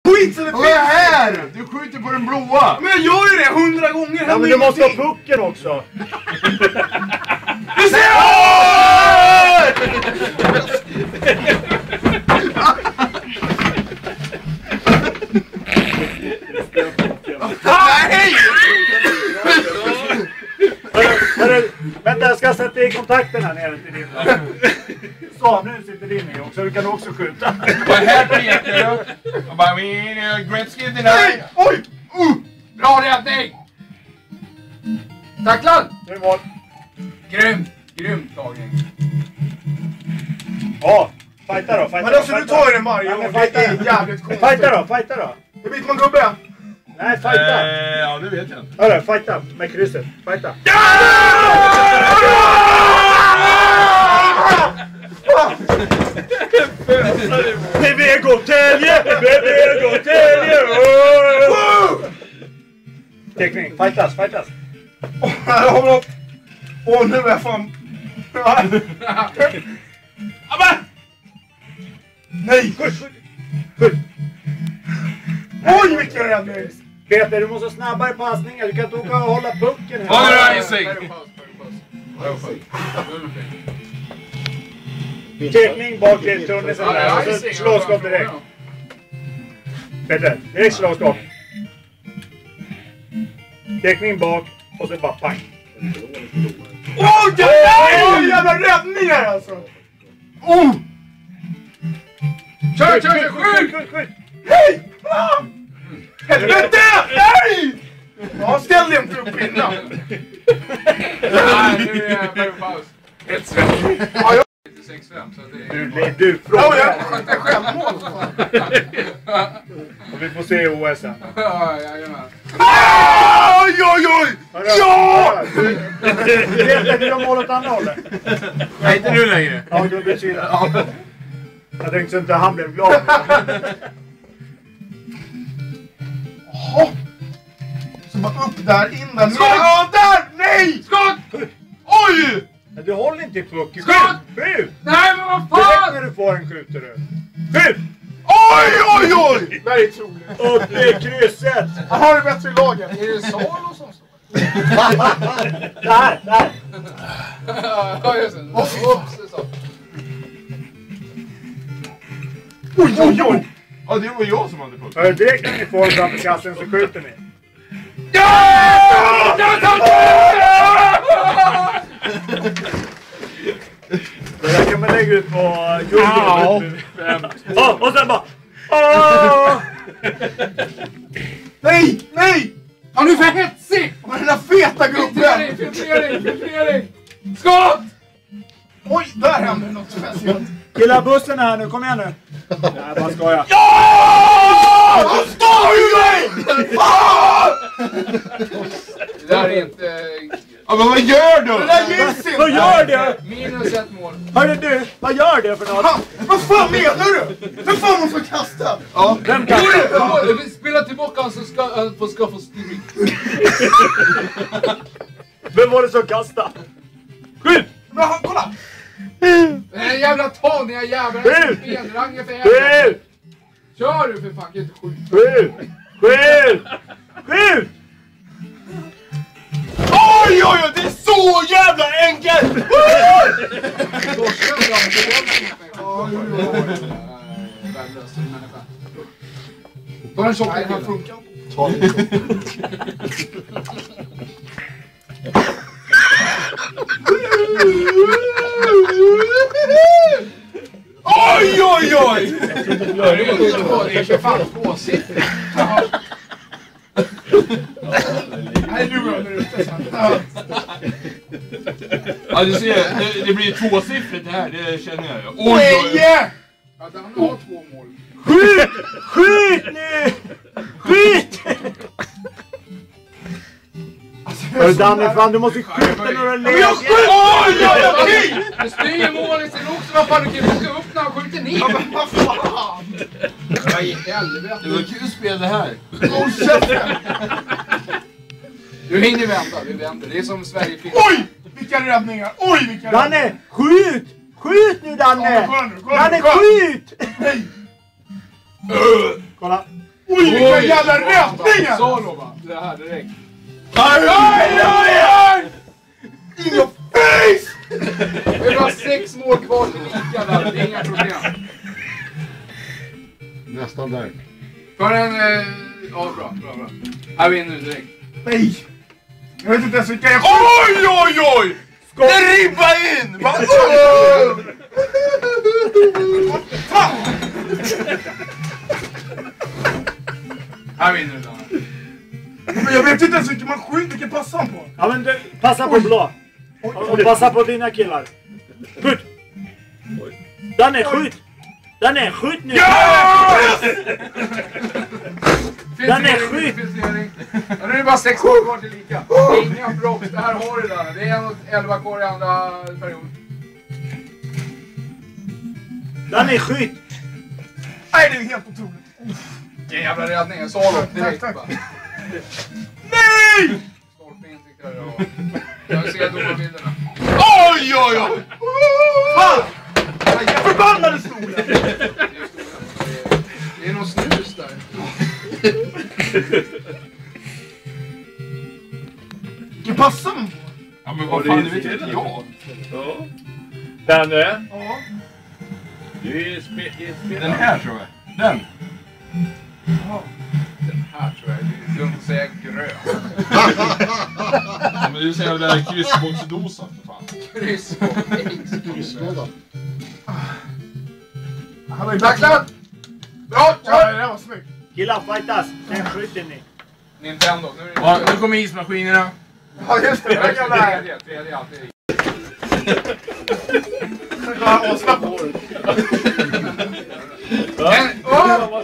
Skit så det Vad är här? Du skjuter på den blåa. Men jag gör ju det 100 gånger. Ja, men du måste ha pucken också. Du ser! Nej! Vänta, jag ska sätta i kontakten här nere till din. Samuel sitter din i också, du kan också skjuta. Vad här Peter? Jag bara, Gretzky till dig. Oj! Bra räddning! Tacklad! Nu är mål. Grymt tagning. Ja, fighta då. Men alltså du tar ju den varje gång. Det är jävligt konstigt. Fighta då. Det blir man gubbe. Nej, fighta. Ja, det vet jag inte. Hörru, fighta med krysset. Fighta. Bebegåtelje! Teckning, fightas. Åh, nu är jag fan... Nej! Skjut! Oj, vilken räddning! Peter, du måste ha snabbare passningar. Du kan inte åka och hålla pucken här. Håller du icing? Teckning bak till tunneln och så slåskott direkt. Peter, direkt slåskott. Teckning bak och så bara pang. Åh, jävla räddningar alltså! Kör! Skjut! Hej! Helvete! Nej! Ja, ställ dig inte upp innan. Nej, nu är jag paus. Ett sväng. Ja, jag... 6-5, så det är... Du frågar. Ja, jag skjuter självmål. Och vi får se OS sen. Ja, jajamän. Oj! Ja! Du vet att du har mål åt andra hållet. Nej, inte nu längre. Ja, då blir det jag tänkte inte han blev glad. Jaha. Så bara upp där, in där. Skott! Ja, där! Nej! Skott! Oj! Men du håller inte i pucken. Skott! Skjut! Nej, men vad Direkt fan! när du får en skjuter du. Skjut! Oj! Det här är troligt. Upp i krysset! Han har det bättre i laget. Är det Salo som står? Där! Ja, just det. Åh, fy fan. Oops, det är så. Oj! Ja, det var jag som hade pucken. Hör, direkt när ni får en framför kassen så skjuter ni. Det där kan man lägga ut på YouTube. Ja, och sen bara... Nej! Ja, nu är för hetsig! Men den där feta gubben! Filtrering! Skott! Oj, där hände något speciellt. Killar bussen här nu, kom igen nu. Nej, bara skojar. Ja! Han står ju dig! Fan! Det där är inte... Ja, men vad gör du? Det där gills inte! Vad gör det? Minus ett mål. Hörru du, vad gör det för något? Vad fan menar du? Vem fan måste kasta? Ja. Vem kan... Spela tillbaka han så ska han få skaffa stryk. Vem var det som kastade? Skjut! Men han, kolla! Den jävla taniga jäveln Skjut! som benrangen för helvete. Skjut! Kör du för fan, inte skjut. Skjut! Oj, det är så jävla enkelt! Ta en tjock, den här funkar. Oj! Det är för fan tvåsiffrigt. Nej, nu går jag ute sen. Ja, du ser, det blir tvåsiffrigt det här, det känner jag ju. Oj! Att han har 2 mål. Skjut nu! Skjut! Hörru Danny, fan du måste skjuta några Men jag lägen. skjuter! Oj! Du styr målet sen också, vad fan du kan ska upp när han skjuter ner. Men vad fan! Vad i helvete. Det var kul spel det här. Håll käften! Du hinner vända, vi vänder. Det är som Sverige finns. Oj! Vilka räddningar! Oj, vilka räddningar! Danne, skjut! Skjut nu Danne! Ja, kolla nu. Danne, skjut! Nej! Kolla. Oj, vilka jävla räddningar! Salo va? Det här direkt. Aj, aj, aj, aj! In your face! Vi har 6 mål kvar till lika där. Det är inga problem. Nästan där. För en... Ja, bra. Här vinner du direkt. Nej! Jag vet inte ens vilka jag... Oj, oj, oj! Det ribba in! Va? Fan! Här vinner du då. Men jag vet inte ens vilken man skjuter, vilken passar han på? Ja men du, passa på blå. Och passa på dina killar. Skjut! Danne, skjut! Danne, skjut nu! Den är skjut! Nu är det bara 6 mål kvar till lika. Inga brott, det här har du där. Det är 11 kvar i andra perioden. Danne, skjut! Nej, det är helt otroligt. Jävla räddning, Salo direkt tack. bara. Nej! Stolpe in tyckte jag. Jag ser domarbilderna. Oj, oj, oj! Fan! Jag förbannade stolen! Det är någon snus där. Vilken passar man på? Ja men vad fan, det vet inte jag. Ja. Danne, Ja. du är spelare. Den här tror jag. Den. Den här tror jag. Det är dumt att säga grön. Ja, men du säger den där kryssboxdosan för fan. Krysslådan. Han har ju Tacklat! Bra, Ja, kör! det var snyggt. Killar, fightas! Den skjuter ni. Nintendo, nu är det Ja, nu kommer ismaskinerna. Ja, just det. Jag kan lära. Tredje alltid. Ja, och slapp. Åh!